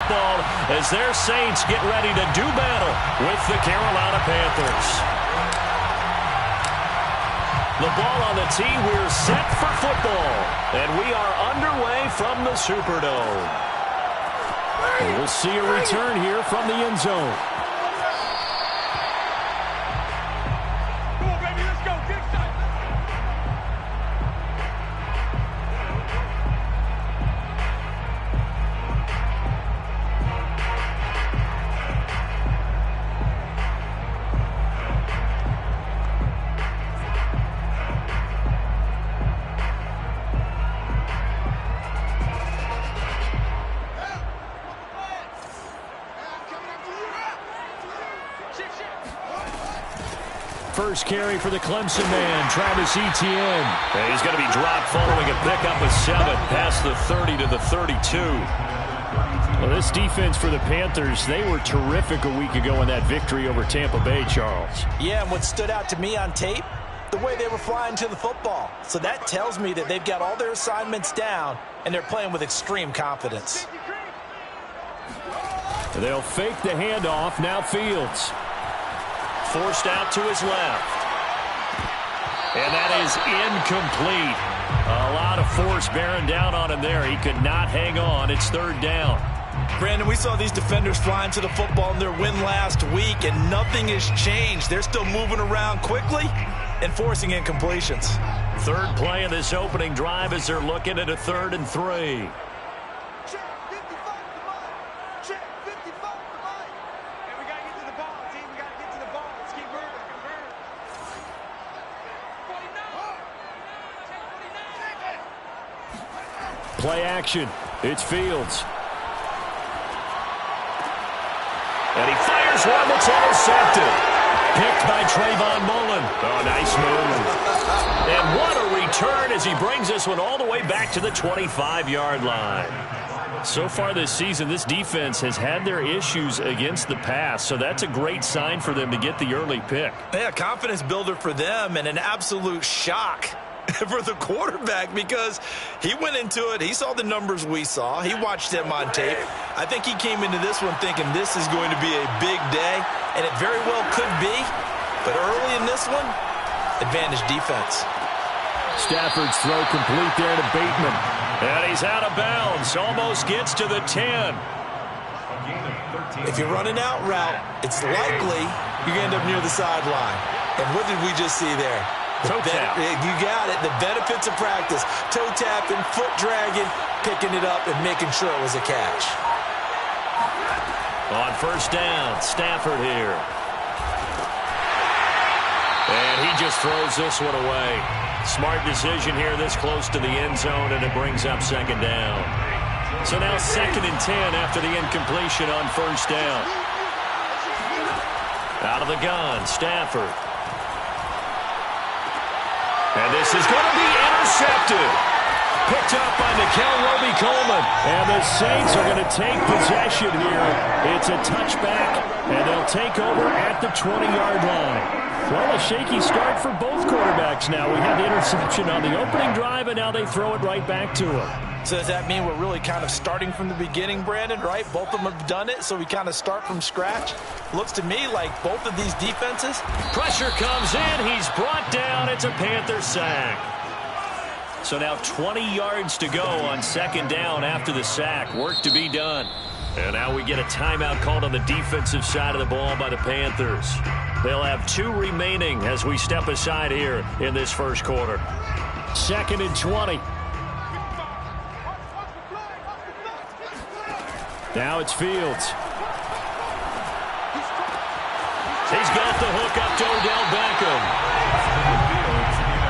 football as their Saints get ready to do battle with the Carolina Panthers. The ball on the tee. We're set for football, and we are underway from the Superdome. And we'll see a return here from the end zone. First carry for the Clemson man, Travis Etienne. And he's going to be dropped following a pickup of 7 past the 30 to the 32. Well, this defense for the Panthers, they were terrific a week ago in that victory over Tampa Bay, Charles. Yeah, and what stood out to me on tape, the way they were flying to the football. So that tells me that they've got all their assignments down, and they're playing with extreme confidence. They'll fake the handoff. Now Fields. Forced out to his left. And that is incomplete. A lot of force bearing down on him there. He could not hang on. It's third down. Brandon, we saw these defenders flying to the football in their win last week, and nothing has changed. They're still moving around quickly and forcing incompletions. Third play of this opening drive as they're looking at a 3rd and 3. Play action. It's Fields. And he fires one that's intercepted. Picked by Trayvon Mullen. Oh, nice move. And what a return as he brings this one all the way back to the 25-yard line. So far this season, this defense has had their issues against the pass, so that's a great sign for them to get the early pick. Yeah, confidence builder for them and an absolute shock for the quarterback because he went into it. He saw the numbers we saw. He watched them on tape. I think he came into this one thinking this is going to be a big day, and it very well could be. But early in this one, advantage defense. Stafford's throw complete there to Bateman. And he's out of bounds. Almost gets to the 10. If you run an out route, it's likely you end up near the sideline. And what did we just see there? Toe tap. You got it. The benefits of practice. Toe tapping, foot dragging, picking it up, and making sure it was a catch. On first down, Stafford here. And he just throws this one away. Smart decision here this close to the end zone, and it brings up second down. So now 2nd and 10 after the incompletion on first down. Out of the gun, Stafford. And this is going to be intercepted. Picked up by Nikel Roby-Coleman. And the Saints are going to take possession here. It's a touchback, and they'll take over at the 20-yard line. Well, a shaky start for both quarterbacks now. We had the interception on the opening drive, and now they throw it right back to him. So does that mean we're really kind of starting from the beginning, Brandon, right? Both of them have done it, so we kind of start from scratch. Looks to me like both of these defenses. Pressure comes in. He's brought down. It's a Panther sack. So now 20 yards to go on second down after the sack. Work to be done. And now we get a timeout called on the defensive side of the ball by the Panthers. They'll have 2 remaining as we step aside here in this first quarter. 2nd and 20. Now it's Fields. He's got the hook up to Odell Beckham.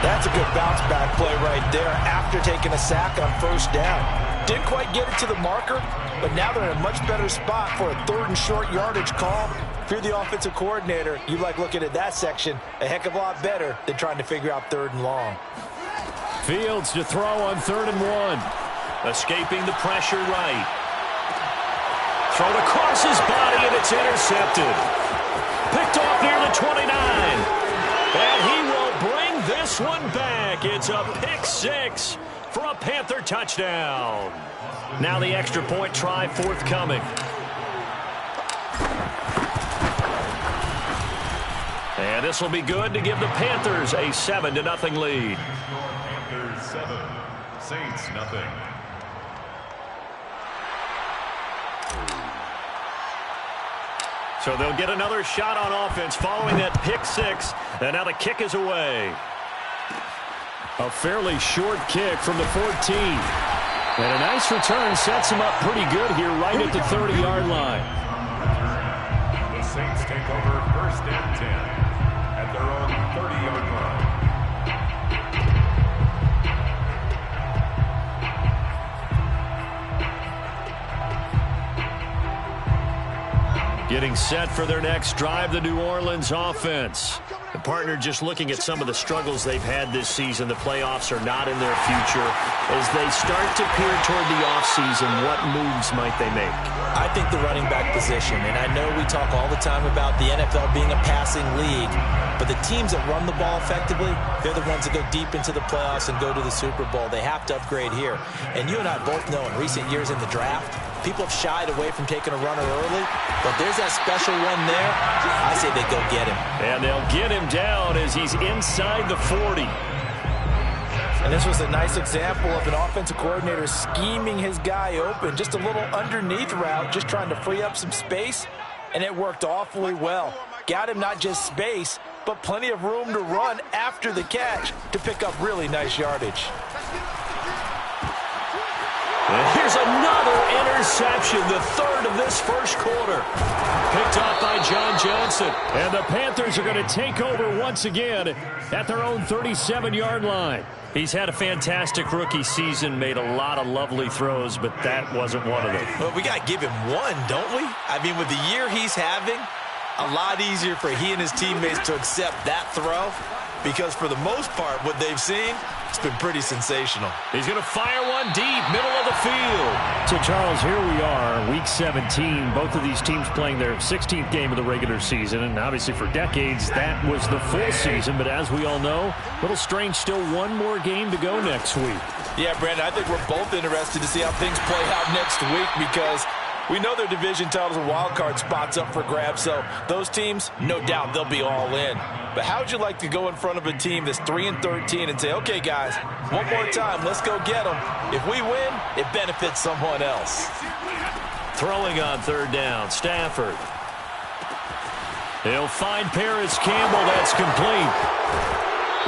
That's a good bounce back play right there after taking a sack on first down. Didn't quite get it to the marker, but now they're in a much better spot for a 3rd and short yardage call. If you're the offensive coordinator, you like looking at that section a heck of a lot better than trying to figure out 3rd and long. Fields to throw on 3rd and 1. Escaping the pressure right. Thrown across his body, and it's intercepted. Picked off near the 29. And he will bring this one back. It's a pick 6 for a Panther touchdown. Now the extra point try forthcoming. And this will be good to give the Panthers a 7-0 lead. Panthers 7, Saints nothing. So they'll get another shot on offense following that pick six. And now the kick is away. A fairly short kick from the 14. And a nice return sets him up pretty good here right at the 30-yard line. The Saints take over 1st and 10 at their own 30-yard line. Getting set for their next drive, the New Orleans offense. The partner just looking at some of the struggles they've had this season. The playoffs are not in their future. As they start to peer toward the offseason, what moves might they make? I think the running back position, and I know we talk all the time about the NFL being a passing league, but the teams that run the ball effectively, they're the ones that go deep into the playoffs and go to the Super Bowl. They have to upgrade here. And you and I both know in recent years in the draft, people have shied away from taking a runner early, but there's that special one there. I say they go get him. And they'll get him down as he's inside the 40. And this was a nice example of an offensive coordinator scheming his guy open. Just a little underneath route, just trying to free up some space, and it worked awfully well. Got him not just space, but plenty of room to run after the catch to pick up really nice yardage. And here's another interception, the third of this first quarter. Picked off by John Johnson. And the Panthers are going to take over once again at their own 37-yard line. He's had a fantastic rookie season, made a lot of lovely throws, but that wasn't one of them. Well, we got to give him one, don't we? I mean, with the year he's having, a lot easier for he and his teammates to accept that throw, because for the most part, what they've seen, it's been pretty sensational. He's going to fire one deep, middle of the field. So, Charles, here we are, Week 17. Both of these teams playing their 16th game of the regular season. And obviously for decades, that was the full season. But as we all know, a little strange, still one more game to go next week. Yeah, Brandon, I think we're both interested to see how things play out next week, because we know their division titles and wild card spots up for grabs, so those teams, no doubt, they'll be all in. But how would you like to go in front of a team that's 3-13 and say, okay, guys, one more time, let's go get them. If we win, it benefits someone else. Throwing on third down, Stafford. He'll find Paris Campbell. That's complete.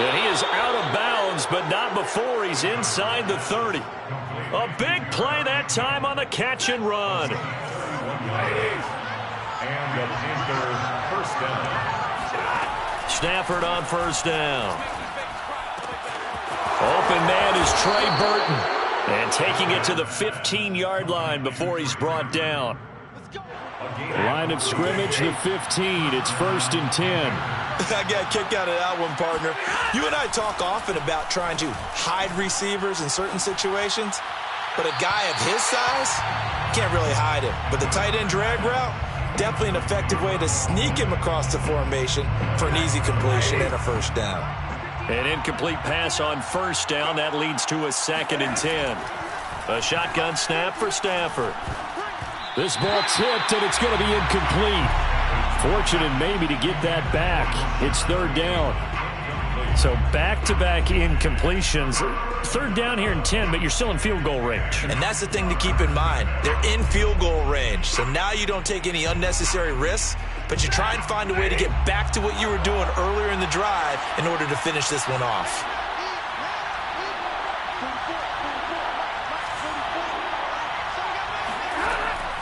And he is out of bounds, but not before he's inside the 30. A big play that time on the catch and run. And the Panthers first down. Stafford on first down. Open man is Trey Burton. And taking it to the 15-yard line before he's brought down. Line of scrimmage, the 15. It's 1st and 10. I got a kick out of that one, partner. You and I talk often about trying to hide receivers in certain situations, but a guy of his size can't really hide him. But the tight end drag route, definitely an effective way to sneak him across the formation for an easy completion and a first down. An incomplete pass on first down. That leads to a 2nd and 10. A shotgun snap for Stafford. This ball tipped, and it's going to be incomplete. Fortunate maybe to get that back. It's 3rd down. So back-to-back incompletions. 3rd down here in 10, but you're still in field goal range. And that's the thing to keep in mind. They're in field goal range. So now you don't take any unnecessary risks, but you try and find a way to get back to what you were doing earlier in the drive in order to finish this one off.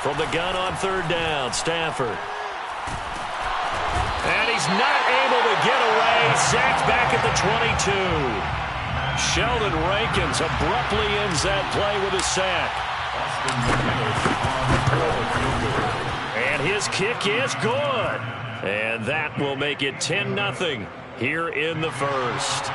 From the gun on 3rd down, Stafford. And he's not able to get away. Sacked back at the 22. Sheldon Rankins abruptly ends that play with a sack. And his kick is good. And that will make it 10-0 here in the first.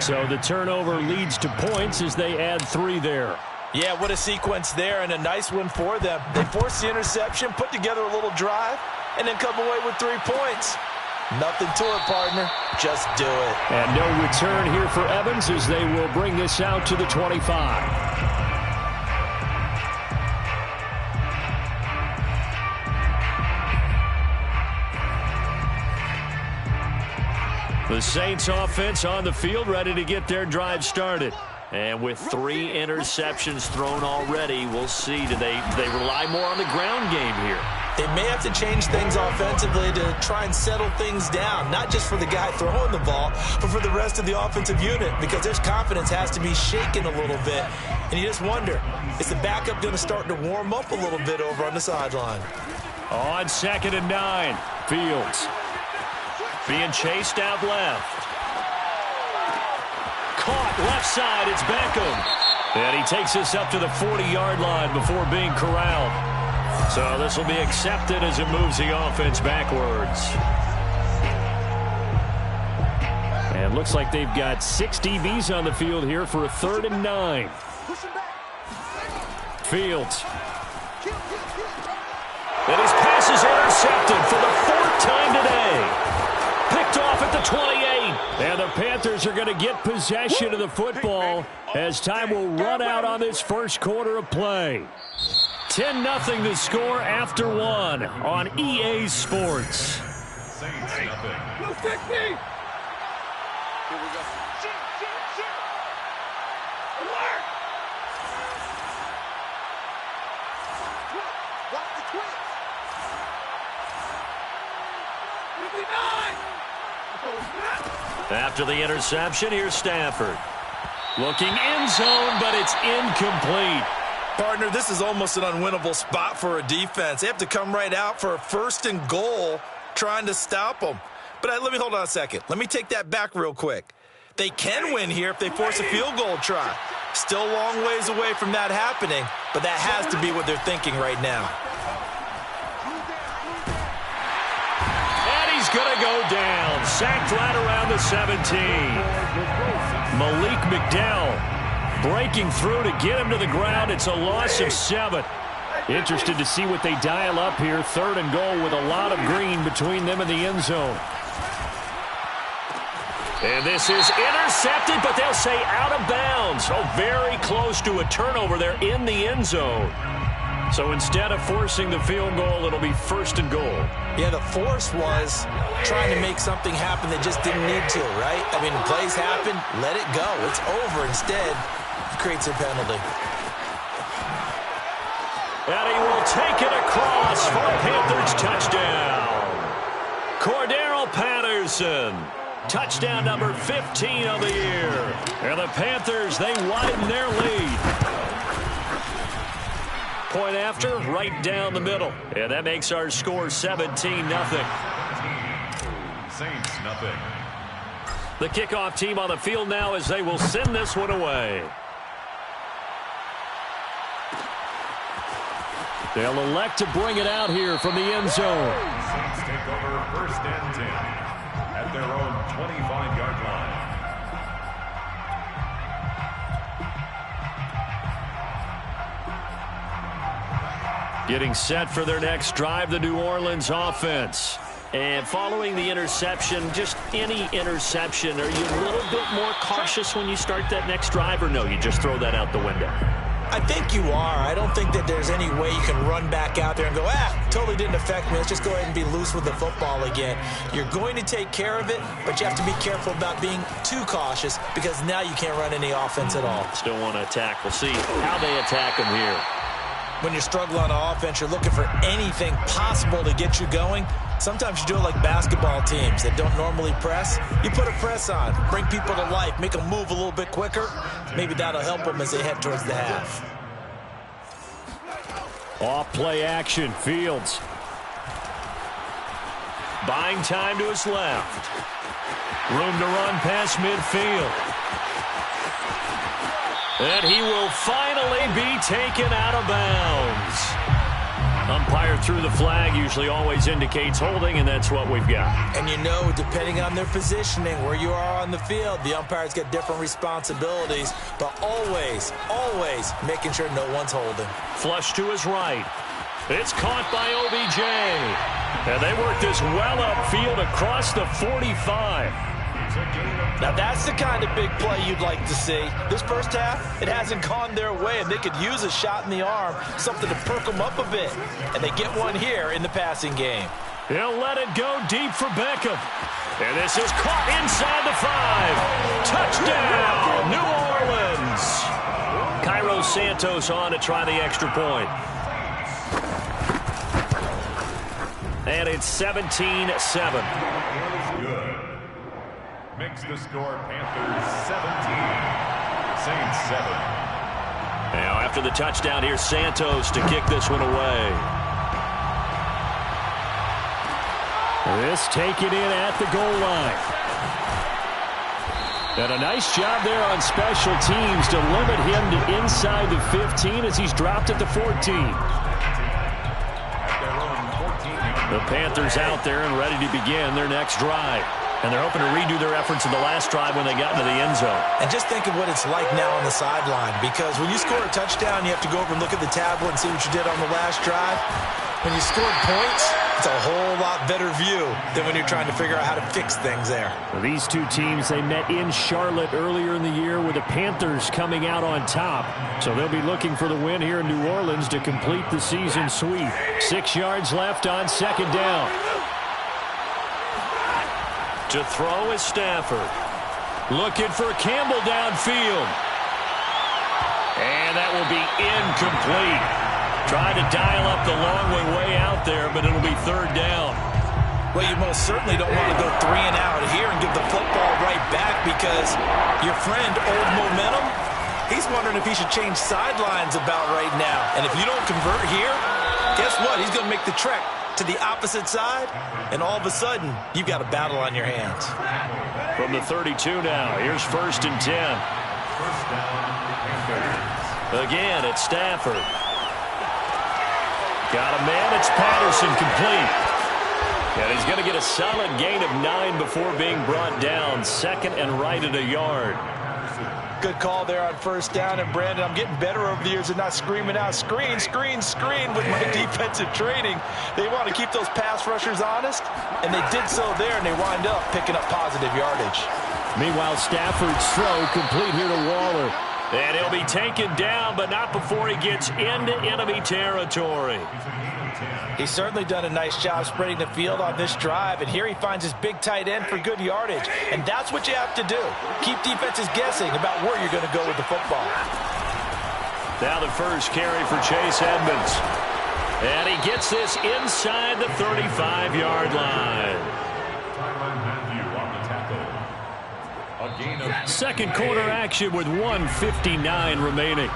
So the turnover leads to points as they add 3 there. Yeah, what a sequence there, and a nice one for them. They forced the interception, put together a little drive, and then come away with 3 points. Nothing to it, partner. Just do it. And no return here for Evans as they will bring this out to the 25. The Saints offense on the field, ready to get their drive started. And with 3 interceptions thrown already, we'll see. Do they rely more on the ground game here? They may have to change things offensively to try and settle things down, not just for the guy throwing the ball, but for the rest of the offensive unit, because their confidence has to be shaken a little bit. And you just wonder, is the backup going to start to warm up a little bit over on the sideline? On 2nd and 9, Fields being chased out left. Caught left side, it's Beckham. And he takes us up to the 40-yard line before being corralled. So this will be accepted as it moves the offense backwards. And looks like they've got 6 DBs on the field here for a 3rd and 9. Fields. And his pass is intercepted for the 4th time today. Picked off at the 28. And the Panthers are going to get possession of the football as time will run out on this first quarter of play. 10-0 the score after 1 on EA Sports. Saints nothing. After the interception, here's Stafford. Looking end zone, but it's incomplete. Partner, this is almost an unwinnable spot for a defense. They have to come right out for a 1st and goal trying to stop them. But let me hold on a second. Let me take that back real quick. They can win here if they force a field goal try. Still a long ways away from that happening, but that has to be what they're thinking right now. And he's going to go down. Sacked right around the 17. Malik McDowell breaking through to get him to the ground. It's a loss of 7. Interested to see what they dial up here. 3rd and goal with a lot of green between them and the end zone. And this is intercepted, but they'll say out of bounds. Oh, very close to a turnover there in the end zone. So instead of forcing the field goal, it'll be 1st and goal. Yeah, the force was trying to make something happen that just didn't need to, right? I mean, plays happen, let it go. It's over. Instead, it creates a penalty. And he will take it across for a Panthers touchdown. Cordero Patterson. Touchdown number 15 of the year. And the Panthers, they widen their lead. Point after, right down the middle. And that makes our score 17-0. Saints nothing. The kickoff team on the field now as they will send this one away. They'll elect to bring it out here from the end zone. Saints take over 1st and 10 at their own 25-yard line. Getting set for their next drive, the New Orleans offense. And following the interception, just any interception, are you a little bit more cautious when you start that next drive, or no, you just throw that out the window? I think you are. I don't think that there's any way you can run back out there and go, totally didn't affect me. Let's just go ahead and be loose with the football again. You're going to take care of it, but you have to be careful about being too cautious because now you can't run any offense at all. Still want to attack. We'll see how they attack them here. When you're struggling on offense, you're looking for anything possible to get you going. Sometimes you do it like basketball teams that don't normally press. You put a press on, bring people to life, make them move a little bit quicker. Maybe that'll help them as they head towards the half. Off play action, Fields. Buying time to his left. Room to run past midfield. And he will finally be taken out of bounds. Umpire threw the flag, usually always indicates holding, and that's what we've got. And you know, depending on their positioning, where you are on the field, the umpires get different responsibilities, but always, always making sure no one's holding. Flush to his right. It's caught by OBJ. And they work this well upfield across the 45. Now that's the kind of big play you'd like to see. This first half, it hasn't gone their way, and they could use a shot in the arm, something to perk them up a bit. And they get one here in the passing game. He'll let it go deep for Beckham. And this is caught inside the 5. Touchdown, New Orleans. Cairo Santos on to try the extra point. And it's 17-7. Good. Makes the score Panthers 17. Saints 7. Now after the touchdown, here's Santos to kick this one away. This taken in at the goal line. And a nice job there on special teams to limit him to inside the 15 as he's dropped at the 14. The Panthers out there and ready to begin their next drive. And they're hoping to redo their efforts in the last drive when they got into the end zone. And just think of what it's like now on the sideline, because when you score a touchdown, you have to go over and look at the tablet and see what you did on the last drive. When you scored points, it's a whole lot better view than when you're trying to figure out how to fix things there. Well, these two teams, they met in Charlotte earlier in the year with the Panthers coming out on top. So they'll be looking for the win here in New Orleans to complete the season sweep. 6 yards left on second down. To throw is Stafford. Looking for Campbell downfield. And that will be incomplete. Trying to dial up the long way out there, but it'll be third down. Well, you most certainly don't want to go 3 and out here and give the football right back, because your friend, Old Momentum, he's wondering if he should change sidelines about right now. And if you don't convert here, guess what? He's going to make the trek to the opposite side, and all of a sudden, you've got a battle on your hands. From the 32 now, here's 1st and 10. Again, it's Stafford. Got a man, it's Patterson, complete. And he's going to get a solid gain of 9 before being brought down. Second and right at a yard. Good call there on 1st down. And, Brandon, I'm getting better over the years and not screaming out, screen, screen, screen with my defensive training. They want to keep those pass rushers honest, and they did so there, and they wind up picking up positive yardage. Meanwhile, Stafford's throw complete here to Waller. And he'll be taken down, but not before he gets into enemy territory. He's certainly done a nice job spreading the field on this drive, and here he finds his big tight end for good yardage. And that's what you have to do. Keep defenses guessing about where you're going to go with the football. Now the first carry for Chase Edmonds. And he gets this inside the 35-yard line. Second quarter action with 1:59 remaining.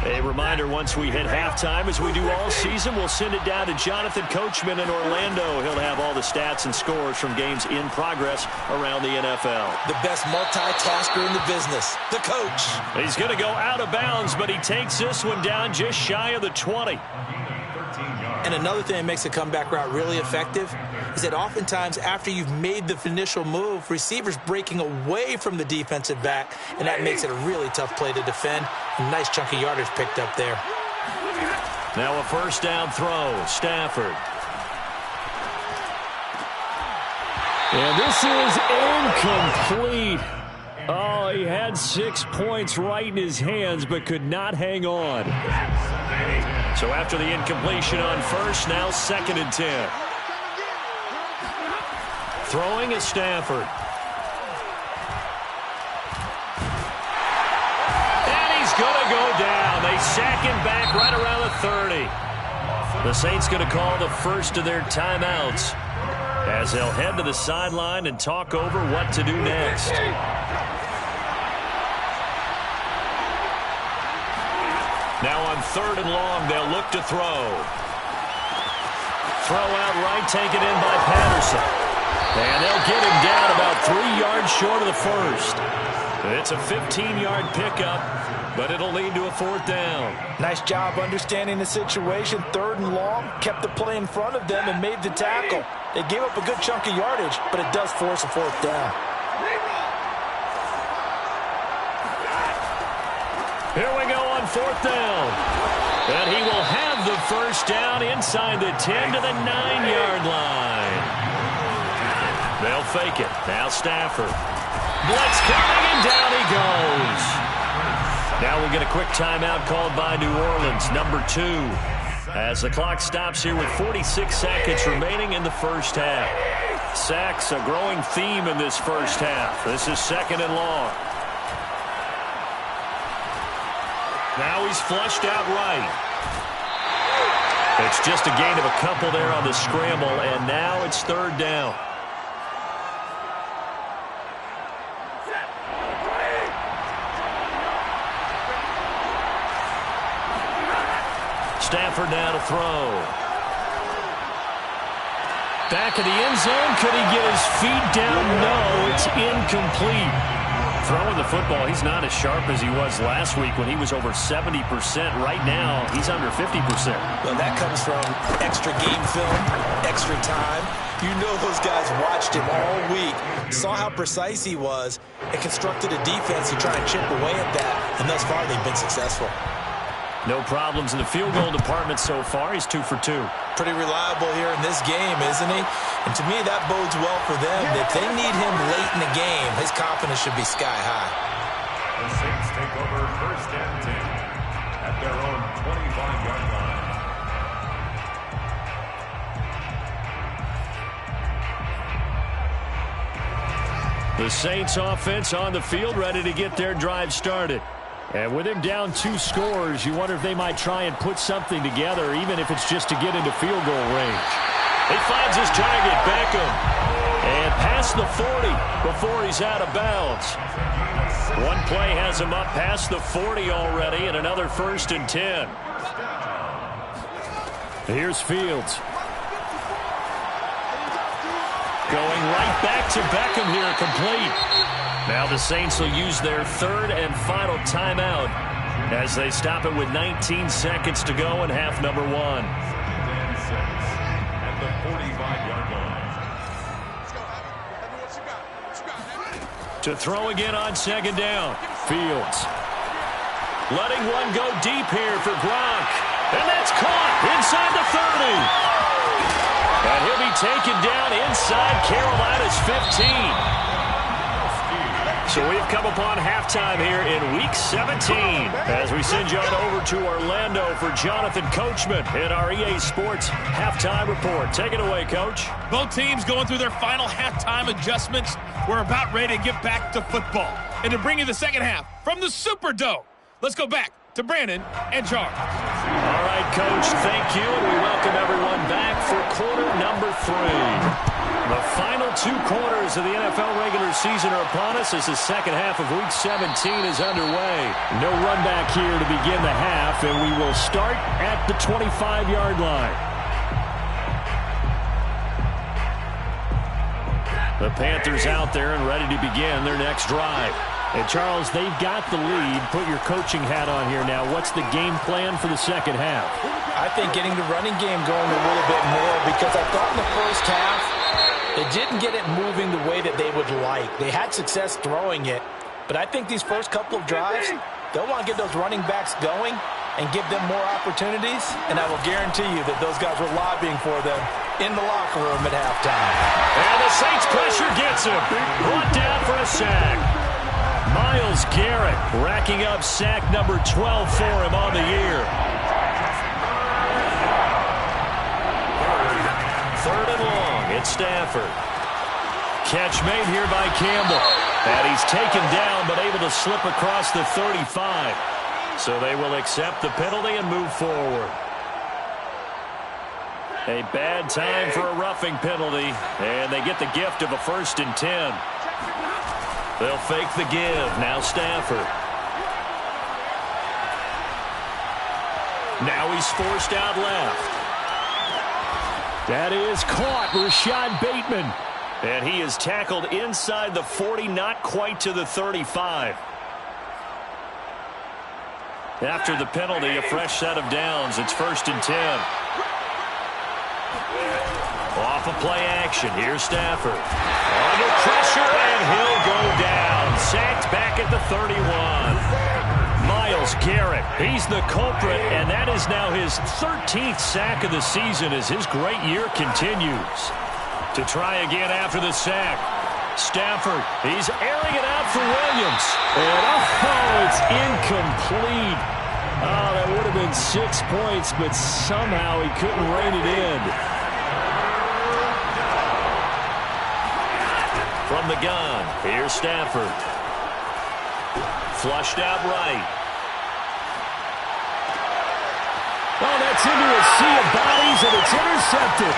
A reminder, once we hit halftime, as we do all season, we'll send it down to Jonathan Coachman in Orlando. He'll have all the stats and scores from games in progress around the NFL. The best multitasker in the business, the coach. He's going to go out of bounds, but he takes this one down just shy of the 20. And another thing that makes a comeback route really effective is that oftentimes after you've made the initial move, receivers breaking away from the defensive back, and that makes it a really tough play to defend. A nice chunk of yardage picked up there. Now a first down throw, Stafford. And this is incomplete. Oh, he had 6 points right in his hands, but could not hang on. So after the incompletion on first, now 2nd and 10. Throwing is Stafford. And he's going to go down. They sack him back right around the 30. The Saints going to call the first of their timeouts as they'll head to the sideline and talk over what to do next. Now on 3rd and long, they'll look to throw. Throw out right, taken in by Patterson. And they'll get him down about 3 yards short of the first. It's a 15-yard pickup, but it'll lead to a 4th down. Nice job understanding the situation. 3rd and long, kept the play in front of them and made the tackle. They gave up a good chunk of yardage, but it does force a 4th down. Here we go on 4th down. And he will have the first down inside the 10 to the 9-yard line. They'll fake it. Now Stafford. Blitz coming, and down he goes. Now we'll get a quick timeout called by New Orleans, number 2. As the clock stops here with 46 seconds remaining in the first half. Sacks a growing theme in this first half. This is 2nd and long. Now he's flushed out right. It's just a gain of a couple there on the scramble, and now it's 3rd down. Stafford now to throw. Back of the end zone. Could he get his feet down? No, it's incomplete. Throwing the football, he's not as sharp as he was last week when he was over 70%. Right now, he's under 50%. Well, that comes from extra game film, extra time. You know those guys watched him all week, saw how precise he was, and constructed a defense to try and chip away at that. And thus far, they've been successful. No problems in the field goal department so far. He's 2 for 2. Pretty reliable here in this game, isn't he? And to me, that bodes well for them. If they need him late in the game, his confidence should be sky high. The Saints take over 1st and 10 at their own 25-yard line. The Saints offense on the field, ready to get their drive started. And with him down 2 scores, you wonder if they might try and put something together, even if it's just to get into field goal range. He finds his target, Beckham. And past the 40 before he's out of bounds. One play has him up past the 40 already, and another 1st and 10. Here's Fields. Going right back to Beckham here, complete. Now the Saints will use their 3rd and final timeout as they stop it with 19 seconds to go in half number 1. At the 45-yard line. To throw again on 2nd down. Fields. Letting one go deep here for Gronk. And that's caught inside the 30. And he'll be taken down inside Carolina's 15. So we've come upon halftime here in Week 17 as we send you on over to Orlando for Jonathan Coachman in our EA Sports Halftime Report. Take it away, Coach. Both teams going through their final halftime adjustments. We're about ready to get back to football. And to bring you the second half from the Superdome, let's go back to Brandon and Charles. All right, Coach, thank you, and we welcome everyone back for quarter number 3. The final 2 quarters of the NFL regular season are upon us as the second half of Week 17 is underway. No run back here to begin the half, and we will start at the 25-yard line. The Panthers out there and ready to begin their next drive. And, Charles, they've got the lead. Put your coaching hat on here now. What's the game plan for the second half? I think getting the running game going a little bit more because I thought in the first half they didn't get it moving the way that they would like. They had success throwing it, but I think these first couple of drives, they'll want to get those running backs going and give them more opportunities, and I will guarantee you that those guys were lobbying for them in the locker room at halftime. And the Saints pressure gets him. Brought down for a sack. Myles Garrett racking up sack number 12 for him on the year. 3rd and long. It's Stafford. Catch made here by Campbell. And he's taken down but able to slip across the 35. So they will accept the penalty and move forward. A bad time for a roughing penalty. And they get the gift of a 1st and 10. They'll fake the give. Now Stafford. Now he's forced out left. That is caught. Rashad Bateman. And he is tackled inside the 40, not quite to the 35. After the penalty, a fresh set of downs. It's 1st and 10. Off of play action. Here's Stafford. Under pressure, and he'll go down. Sacked back at the 31. Myles Garrett, he's the culprit, and that is now his 13th sack of the season as his great year continues. To try again after the sack. Stafford, he's airing it out for Williams. And, it's incomplete. Oh, that would have been 6 points, but somehow he couldn't rein it in. From the gun, here's Stafford. Flushed out right. Oh, that's into a sea of bodies, and it's intercepted.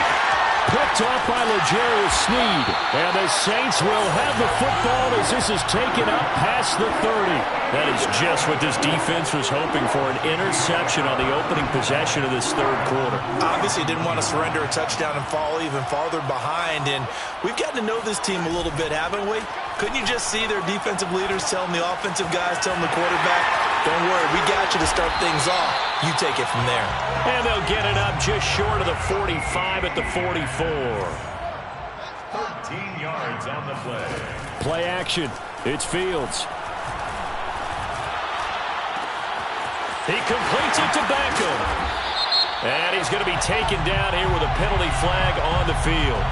Picked off by L'Jarius Sneed. And the Saints will have the football as this is taken up past the 30. That is just what this defense was hoping for, an interception on the opening possession of this third quarter. Obviously didn't want to surrender a touchdown and fall even farther behind. And we've gotten to know this team a little bit, haven't we? Couldn't you just see their defensive leaders telling the offensive guys, telling the quarterback, don't worry, we got you to start things off. You take it from there. And they'll get it up just short of the 45 at the 44. 13 yards on the play. Play action. It's Fields. He completes it to Beckham. And he's going to be taken down here with a penalty flag on the field.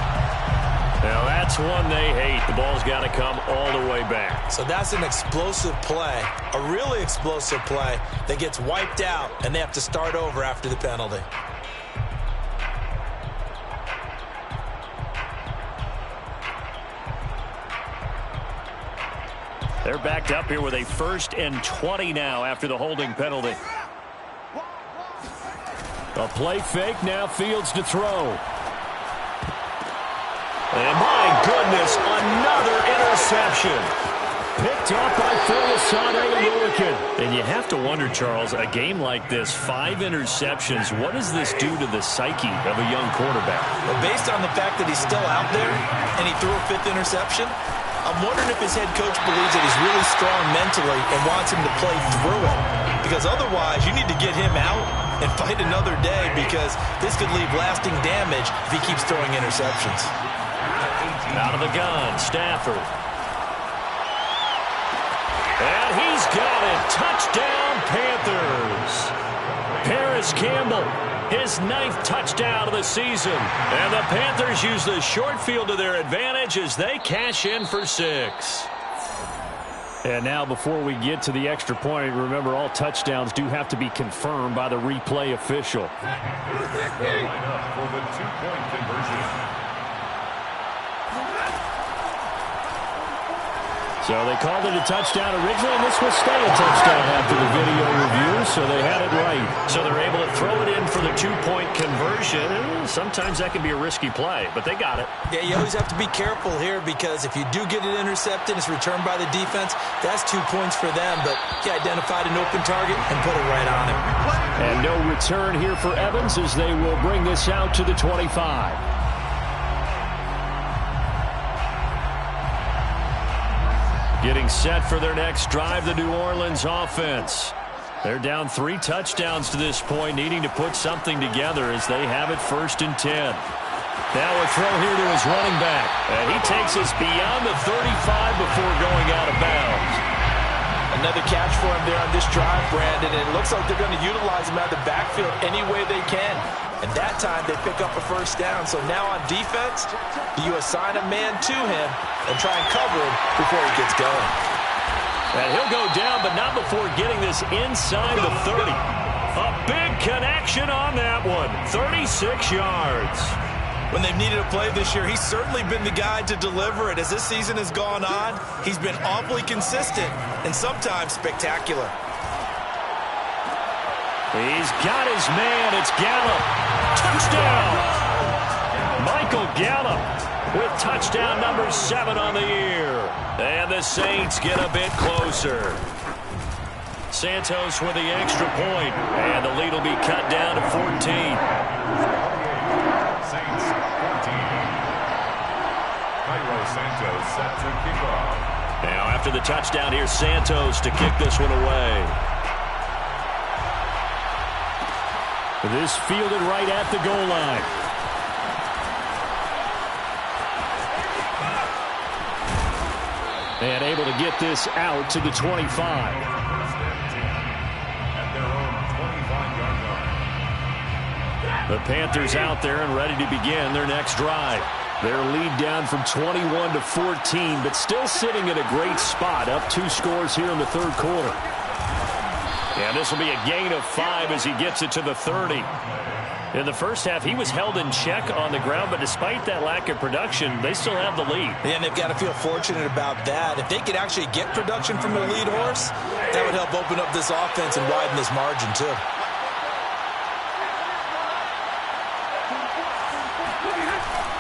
Now, that's one they hate. The ball's got to come all the way back. So that's an explosive play, a really explosive play that gets wiped out, and they have to start over after the penalty. They're backed up here with a 1st and 20 now after the holding penalty. A play fake, now Fields to throw. And my goodness, another interception. Picked off by Folasade. And you have to wonder, Charles, a game like this, 5 interceptions, what does this do to the psyche of a young quarterback? Well, based on the fact that he's still out there and he threw a 5th interception, I'm wondering if his head coach believes that he's really strong mentally and wants him to play through it. Because otherwise, you need to get him out and fight another day, because this could leave lasting damage if he keeps throwing interceptions. Out of the gun, Stafford. And he's got it. Touchdown, Panthers. Paris Campbell, his 9th touchdown of the season. And the Panthers use the short field to their advantage as they cash in for 6. And now, before we get to the extra point, remember, all touchdowns do have to be confirmed by the replay official. They'll line up for the 2-point conversion. So they called it a touchdown originally, and this will stay a touchdown after the video review, so they had it right. So they're able to throw it in for the 2-point conversion. Sometimes that can be a risky play, but they got it. Yeah, you always have to be careful here, because if you do get it intercepted, it's returned by the defense, that's 2 points for them, but he identified an open target and put it right on him. And no return here for Evans as they will bring this out to the 25. Getting set for their next drive, the New Orleans offense. They're down 3 touchdowns to this point, needing to put something together as they have it 1st and 10. Now a throw here to his running back. And he takes us beyond the 35 before going out of bounds. Another catch for him there on this drive, Brandon. And it looks like they're going to utilize him out of the backfield any way they can. And that time they pick up a 1st down. So now on defense, you assign a man to him and try and cover him before he gets going. And he'll go down, but not before getting this inside the 30. A big connection on that one. 36 yards. When they've needed a play this year, he's certainly been the guy to deliver it. As this season has gone on, he's been awfully consistent and sometimes spectacular. He's got his man. It's Gallup. Touchdown. Michael Gallup with touchdown number 7 on the year. And the Saints get a bit closer. Santos with the extra point. And the lead will be cut down to 14. Saints 14. Cairo Santos set to kick off. Now after the touchdown, here's Santos to kick this one away. This fielded right at the goal line. And able to get this out to the 25. At their own 25-yard line. The Panthers out there and ready to begin their next drive. Their lead down from 21 to 14, but still sitting in a great spot, up 2 scores here in the third quarter. And this will be a gain of 5 as he gets it to the 30. In the first half, he was held in check on the ground, but despite that lack of production, they still have the lead. And they've got to feel fortunate about that. If they could actually get production from their lead horse, that would help open up this offense and widen this margin, too.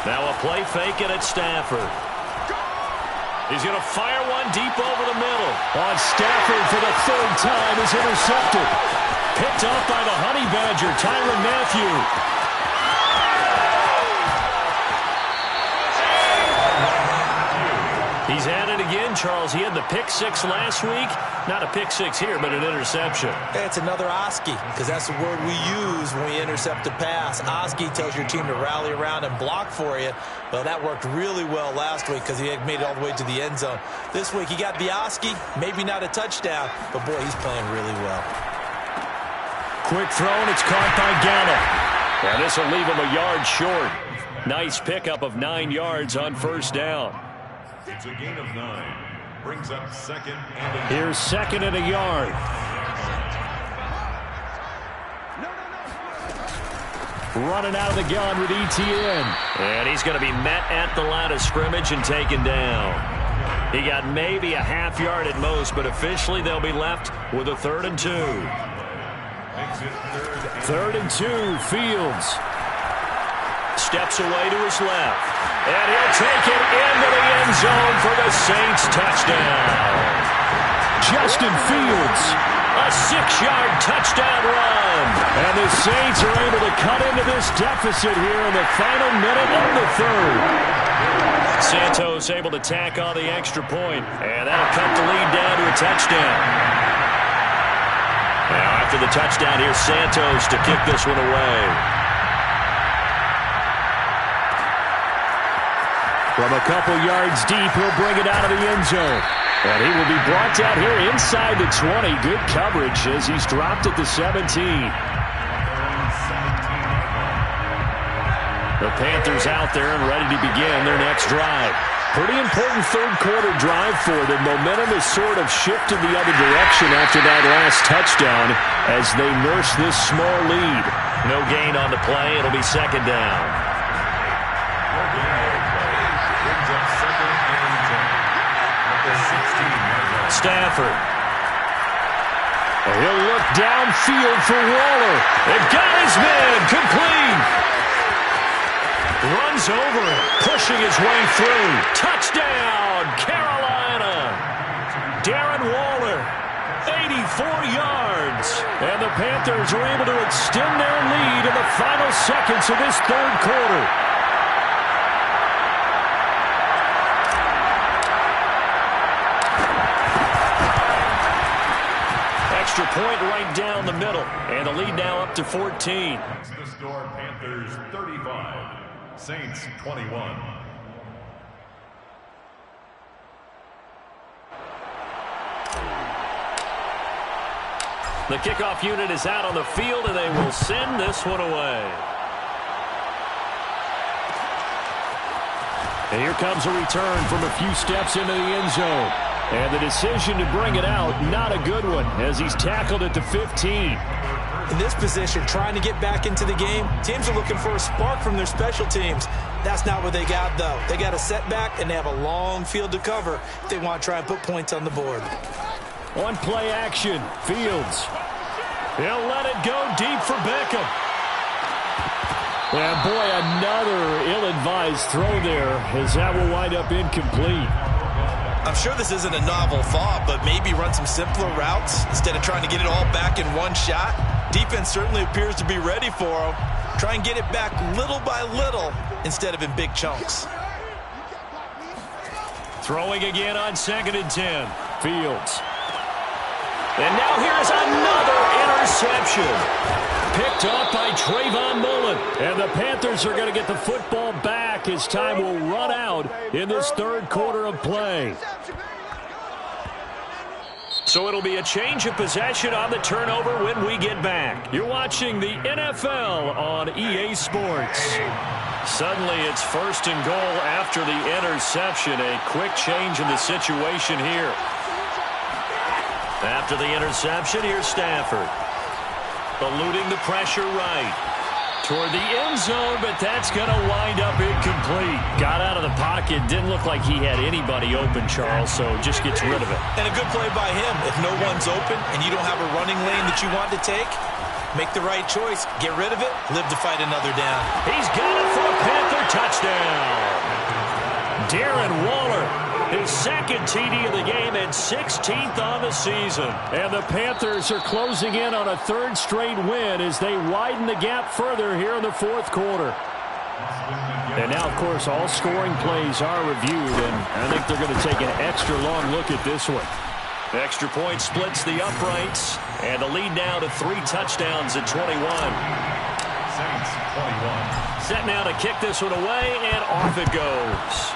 Now a play fake it at Stafford. He's going to fire one deep over the middle. On Stafford for the 3rd time is intercepted. Picked up by the Honey Badger, Tyrann Mathieu. He's at it again, Charles. He had the pick 6 last week. Not a pick 6 here, but an interception. It's another OSCE, because that's the word we use when we intercept a pass. OSCE tells your team to rally around and block for you. Well, that worked really well last week because he had made it all the way to the end zone. This week, he got the OSCE, maybe not a touchdown, but boy, he's playing really well. Quick throw, and it's caught by Gallup. And this will leave him a yard short. Nice pickup of 9 yards on first down. It's a gain of 9. Brings up 2nd and a... Here's 2nd and a yard. Running out of the gun with ETN. And he's going to be met at the line of scrimmage and taken down. He got maybe a half yard at most, but officially they'll be left with a 3rd and 2. Makes it 3rd and 2, Fields. Steps away to his left. And he'll take it into the end zone for the Saints touchdown. Justin Fields, a 6-yard touchdown run. And the Saints are able to cut into this deficit here in the final minute of the 3rd. Santos able to tack on the extra point. And that'll cut the lead down to a touchdown. Now after the touchdown, here's Santos to kick this one away. From a couple yards deep, he'll bring it out of the end zone. And he will be brought down here inside the 20. Good coverage as he's dropped at the 17. The Panthers out there and ready to begin their next drive. Pretty important third quarter drive for them. Momentum has sort of shifted the other direction after that last touchdown as they nurse this small lead. No gain on the play. It'll be 2nd down. Stafford. He'll look downfield for Waller. They've got his man complete. Runs over him, pushing his way through. Touchdown, Carolina. Darren Waller, 84 yards. And the Panthers are able to extend their lead in the final seconds of this 3rd quarter. Extra point right down the middle, and the lead now up to 14. The score, Panthers 35, Saints 21. The kickoff unit is out on the field, and they will send this one away. And here comes a return from a few steps into the end zone. And the decision to bring it out, not a good one, as he's tackled at the 15. In this position, trying to get back into the game, teams are looking for a spark from their special teams. That's not what they got, though. They got a setback, and they have a long field to cover if they want to try and put points on the board. On play action, Fields. He'll let it go deep for Beckham. And boy, another ill-advised throw there, as that will wind up incomplete. I'm sure this isn't a novel thought, but maybe run some simpler routes instead of trying to get it all back in one shot. Defense certainly appears to be ready for him. Try and get it back little by little instead of in big chunks. Throwing again on 2nd and 10. Fields. And now here's another interception. Picked up by Trayvon Mullen. And the Panthers are going to get the football back as time will run out in this 3rd quarter of play. So it'll be a change of possession on the turnover when we get back. You're watching the NFL on EA Sports. Suddenly it's 1st and goal after the interception. A quick change in the situation here. After the interception, here's Stafford. Eluding the pressure right. Toward the end zone, but that's going to wind up incomplete. Got out of the pocket. Didn't look like he had anybody open, Charles, so just gets rid of it. And a good play by him. If no one's open and you don't have a running lane that you want to take, make the right choice. Get rid of it. Live to fight another down. He's got it for a Panther touchdown. Darren Waller, his 2nd TD of the game and 16th on the season. And the Panthers are closing in on a 3rd straight win as they widen the gap further here in the 4th quarter. And now, of course, all scoring plays are reviewed, and I think they're going to take an extra long look at this one. Extra point splits the uprights, and the lead now to 3 touchdowns at 21. Saints 21. Set now to kick this one away, and off it goes.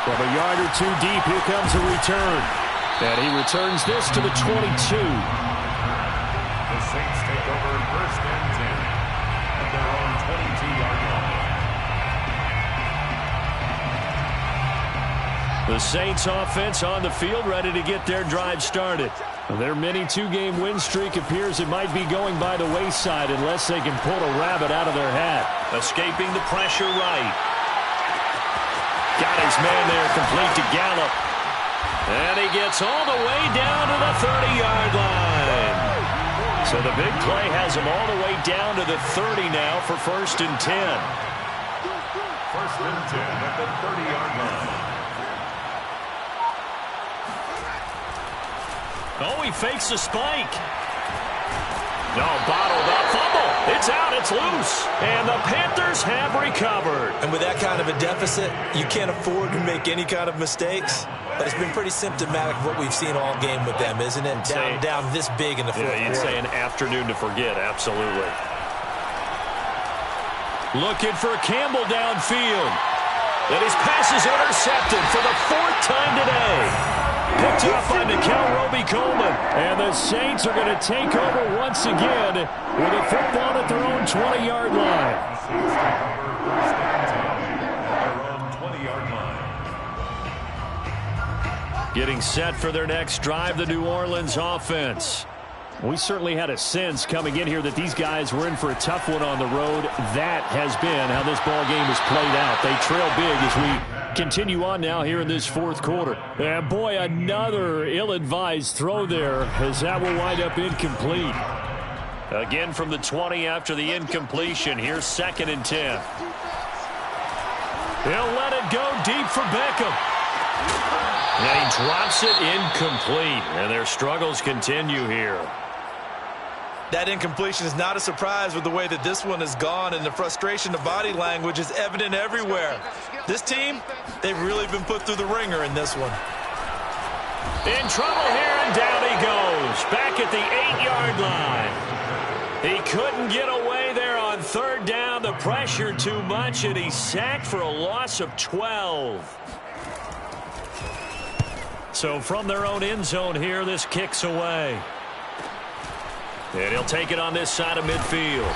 From a yard or 2 deep, here comes a return. And he returns this to the 22. The Saints take over 1st and 10 at their own 22-yard line. The Saints offense on the field, ready to get their drive started. Their mini 2-game win streak appears it might be going by the wayside unless they can pull a rabbit out of their hat. Escaping the pressure right. Got his man there, complete to Gallup. And he gets all the way down to the 30-yard line. So the big play has him all the way down to the 30 now for 1st and 10. 1st and 10 at the 30-yard line. Oh, he fakes a spike. No, bottled up, fumble. It's out, it's loose. And the Panthers have recovered. And with that kind of a deficit, you can't afford to make any kind of mistakes. But it's been pretty symptomatic of what we've seen all game with them, isn't it? Down this big in the 4th quarter. You'd say an afternoon to forget, absolutely. Looking for Campbell downfield. And his pass is intercepted for the 4th time today. Picked up by Nickel Roby-Coleman. And the Saints are going to take over once again with a football at their own 20-yard line. The Saints take over 1st and 10 at their own 20-yard line. Getting set for their next drive, the New Orleans offense. We certainly had a sense coming in here that these guys were in for a tough one on the road. That has been how this ball game has played out. They trail big as we continue on now here in this 4th quarter. And boy, another ill-advised throw there as that will wind up incomplete. Again from the 20 after the incompletion. Here's 2nd and 10. He'll let it go deep for Beckham. And he drops it incomplete. And their struggles continue here. That incompletion is not a surprise with the way that this one has gone, and the frustration of body language is evident everywhere. This team, they've really been put through the ringer in this one. In trouble here, and down he goes. Back at the 8-yard line. He couldn't get away there on 3rd down. The pressure too much, and he's sacked for a loss of 12. So from their own end zone here, this kicks away. And he'll take it on this side of midfield.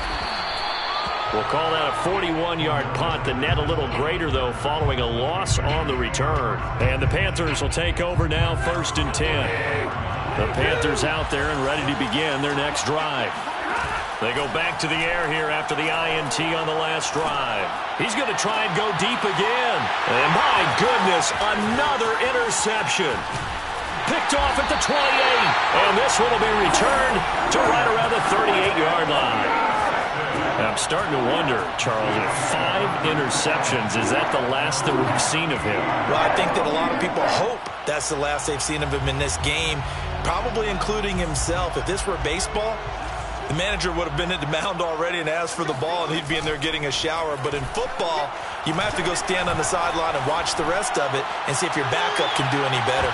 We'll call that a 41-yard punt. The net a little greater, though, following a loss on the return. And the Panthers will take over now, 1st and 10. The Panthers out there and ready to begin their next drive. They go back to the air here after the INT on the last drive. He's going to try and go deep again. And my goodness, another interception. Picked off at the 28. And this one will be returned to right around the 38-yard line. I'm starting to wonder, Charles, if 5 interceptions, is that the last that we've seen of him? Well, I think that a lot of people hope that's the last they've seen of him in this game, probably including himself. If this were baseball, the manager would have been at the mound already and asked for the ball, and he'd be in there getting a shower. But in football, you might have to go stand on the sideline and watch the rest of it and see if your backup can do any better.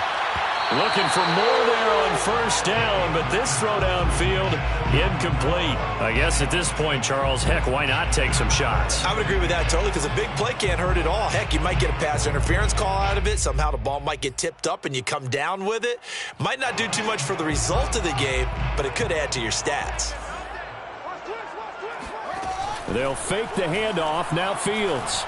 Looking for more there on 1st down, but this throw downfield, incomplete. I guess at this point, Charles, heck, why not take some shots? I would agree with that totally, because a big play can't hurt at all. Heck, you might get a pass interference call out of it. Somehow the ball might get tipped up and you come down with it. Might not do too much for the result of the game, but it could add to your stats. They'll fake the handoff. Now Fields.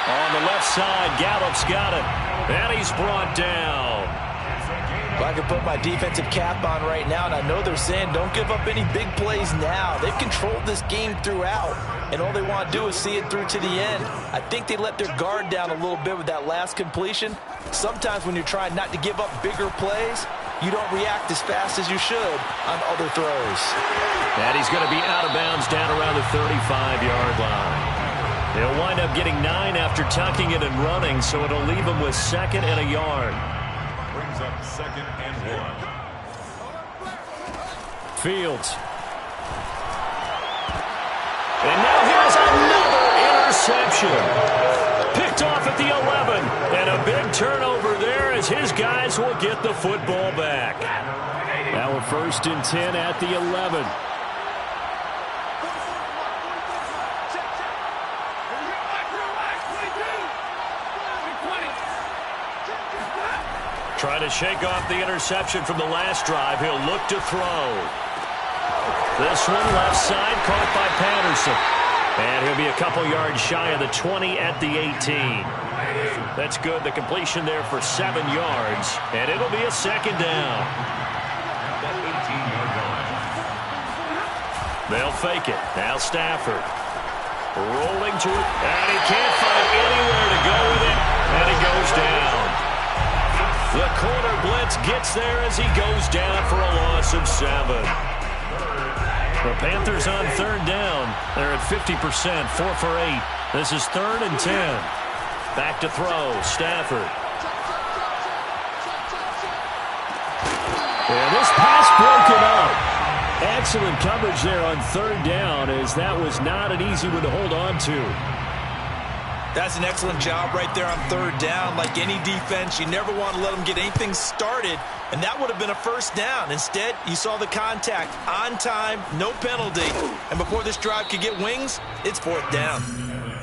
On the left side, Gallup's got it. And he's brought down. If I could put my defensive cap on right now, and I know they're saying don't give up any big plays now. They've controlled this game throughout, and all they want to do is see it through to the end. I think they let their guard down a little bit with that last completion. Sometimes when you're trying not to give up bigger plays, you don't react as fast as you should on other throws. And he's going to be out of bounds down around the 35-yard line. He'll wind up getting 9 after tucking it and running, so it'll leave him with 2nd and a yard. Brings up 2nd and 1. Fields. And now here's another interception. Picked off at the 11. And a big turnover there as his guys will get the football back. Now we're 1st and 10 at the 11. Trying to shake off the interception from the last drive. He'll look to throw. This one left side caught by Patterson. And he'll be a couple yards shy of the 20 at the 18. That's good. The completion there for 7 yards. And it'll be a 2nd down. They'll fake it. Now Stafford. Rolling to it. And he can't find anywhere to go with it. And he goes down. The corner blitz gets there as he goes down for a loss of 7. The Panthers on 3rd down. They're at 50%, 4 for 8. This is 3rd and 10. Back to throw, Stafford. And this pass broken up. Excellent coverage there on 3rd down, as that was not an easy one to hold on to. That's an excellent job right there on 3rd down. Like any defense, you never want to let them get anything started, and that would have been a 1st down. Instead, you saw the contact on time, no penalty, and before this drive could get wings, it's 4th down.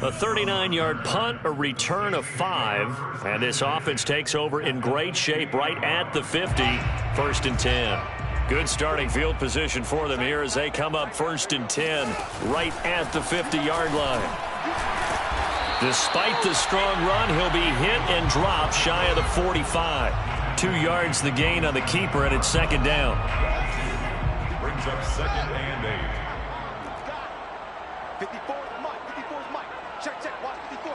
A 39-yard punt, a return of 5, and this offense takes over in great shape right at the 50, 1st and 10. Good starting field position for them here as they come up 1st and 10 right at the 50-yard line. Despite the strong run, he'll be hit and dropped shy of the 45. 2 yards the gain on the keeper, and it's 2nd down. Brings up 2nd and 8. 54 is Mike. 54 is Mike. Check, check. Watch 54.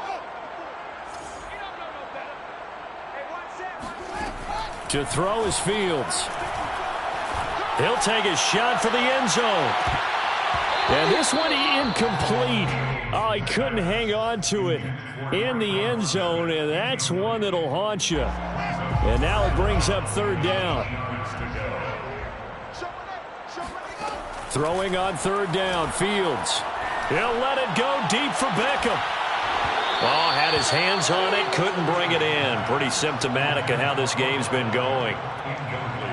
To throw is Fields. He'll take a shot for the end zone. And this one incomplete. Oh, he couldn't hang on to it in the end zone, and that's one that'll haunt you. And now it brings up 3rd down. Throwing on 3rd down, Fields. He'll let it go deep for Beckham. Oh, had his hands on it, couldn't bring it in. Pretty symptomatic of how this game's been going.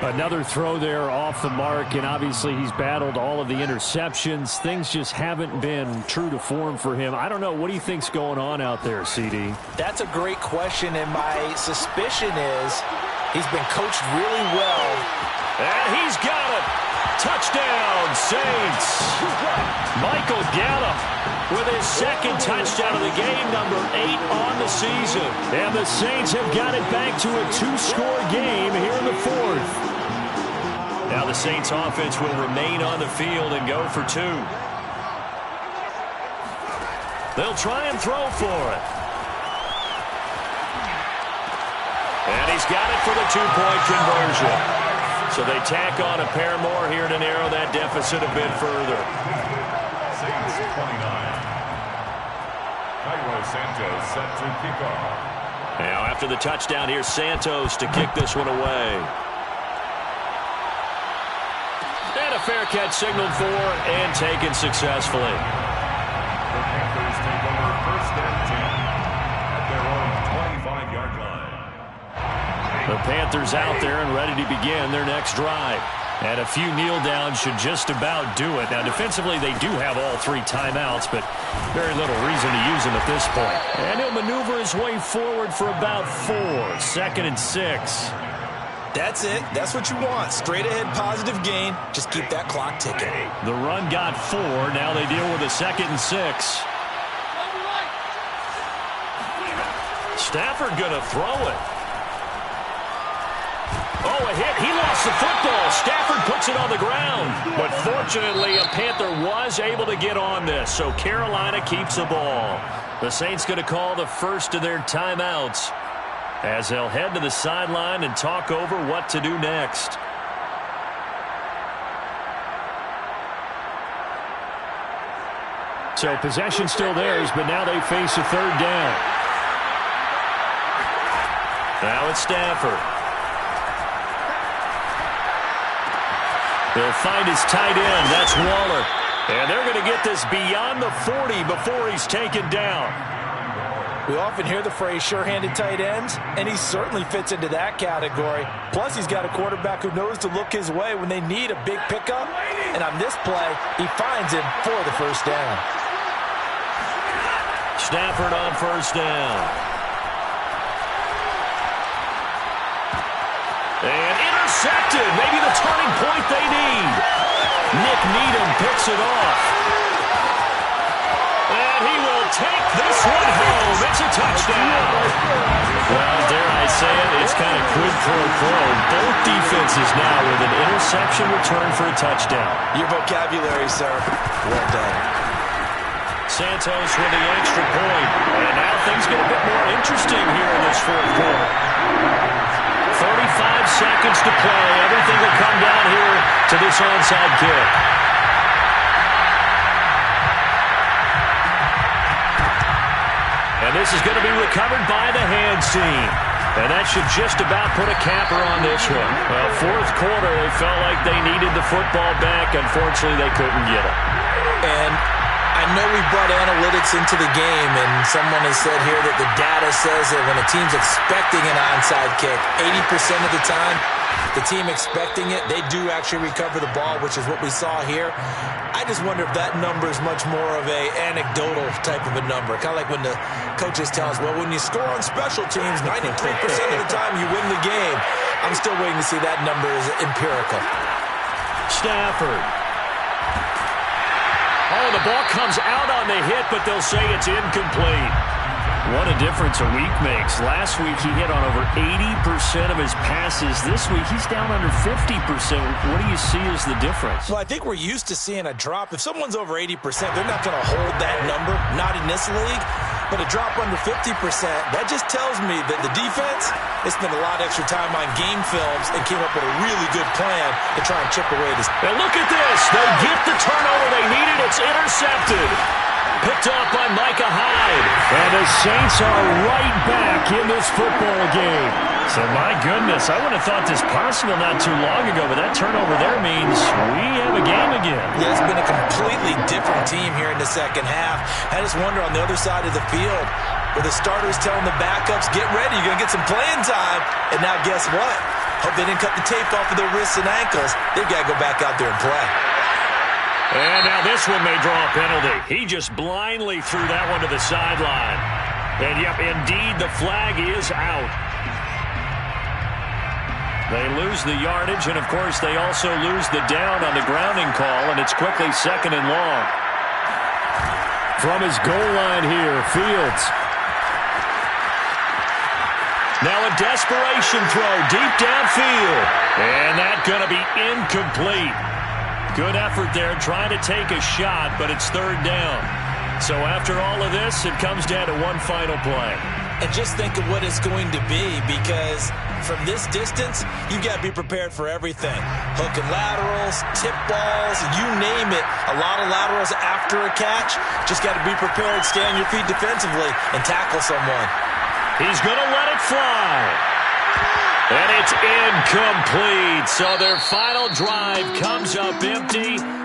Another throw there off the mark, and obviously he's battled all of the interceptions. Things just haven't been true to form for him. I don't know. What do you think's going on out there, CD? That's a great question, and my suspicion is he's been coached really well. And he's got it. Touchdown, Saints. Michael Gallup with his 2nd touchdown of the game, number 8 on the season. And the Saints have got it back to a 2-score game here in the 4th. Now the Saints offense will remain on the field and go for 2. They'll try and throw for it. And he's got it for the 2-point conversion. So they tack on a pair more here to narrow that deficit a bit further. Saints 29. Cairo Santos set to kick off. Now after the touchdown, here's Santos to kick this one away. And a fair catch signaled for and taken successfully. The Panthers take over 1st and 10 at their own 25-yard line. The Panthers out there and ready to begin their next drive. And a few kneel downs should just about do it. Now, defensively, they do have all 3 timeouts, but very little reason to use them at this point. And he'll maneuver his way forward for about 4. 2nd and 6. That's it. That's what you want. Straight ahead positive gain. Just keep that clock ticking. The run got 4. Now they deal with a 2nd and 6. Stafford going to throw it. Oh, a hit. He lost the football. Stafford puts it on the ground. But fortunately, a Panther was able to get on this, so Carolina keeps the ball. The Saints going to call the first of their timeouts as they'll head to the sideline and talk over what to do next. So possession still theirs, but now they face a 3rd down. Now it's Stafford. They'll find his tight end. That's Waller. And they're going to get this beyond the 40 before he's taken down. We often hear the phrase sure-handed tight ends, and he certainly fits into that category. Plus, he's got a quarterback who knows to look his way when they need a big pickup. And on this play, he finds him for the 1st down. Stafford on 1st down. And intercepted. Maybe the turning point they need. Nick Needham picks it off. And he will take this one home. It's a touchdown. Well, dare I say it, it's kind of quid pro quo. Both defenses now with an interception return for a touchdown. Your vocabulary, sir. Well done. Santos with the extra point. And now things get a bit more interesting here in this 4th quarter. 35 seconds to play. Everything will come down here to this onside kick. And this is going to be recovered by the hands team. And that should just about put a capper on this one. Well, 4th quarter, they felt like they needed the football back. Unfortunately, they couldn't get it. And I know we brought analytics into the game, and someone has said here that the data says that when a team's expecting an onside kick, 80% of the time, the team expecting it, they do actually recover the ball, which is what we saw here. I just wonder if that number is much more of a anecdotal type of a number. Kind of like when the coaches tell us, well, when you score on special teams, 93% of the time you win the game. I'm still waiting to see that number is empirical. Stafford. Oh, the ball comes out on the hit, but they'll say it's incomplete. What a difference a week makes. Last week he hit on over 80% of his passes. This week he's down under 50%. What do you see as the difference? Well, I think we're used to seeing a drop. If someone's over 80%, they're not going to hold that number, not in this league. But a drop under 50%, that just tells me that the defense has spent a lot of extra time on game films and came up with a really good plan to try and chip away this. And look at this. They get the turnover they needed. It's intercepted. Picked off by Micah Hyde. And the Saints are right back in this football game. So, my goodness, I would have thought this possible not too long ago, but that turnover there means we have a game again. Yeah, it's been a completely different team here in the 2nd half. I just wonder on the other side of the field, where the starters telling the backups, get ready, you're going to get some playing time. And now guess what? Hope they didn't cut the tape off of their wrists and ankles. They've got to go back out there and play. And now this one may draw a penalty. He just blindly threw that one to the sideline. And, yep, indeed, the flag is out. They lose the yardage, and, of course, they also lose the down on the grounding call, and it's quickly 2nd and long. From his goal line here, Fields. Now a desperation throw deep downfield. And that's going to be incomplete. Good effort there, trying to take a shot, but it's 3rd down. So after all of this, it comes down to one final play. And just think of what it's going to be, because from this distance, you've got to be prepared for everything. Hook and laterals, tip balls, you name it. A lot of laterals after a catch. Just got to be prepared, stay on your feet defensively, and tackle someone. He's going to let it fly. And it's incomplete. So their final drive comes up empty.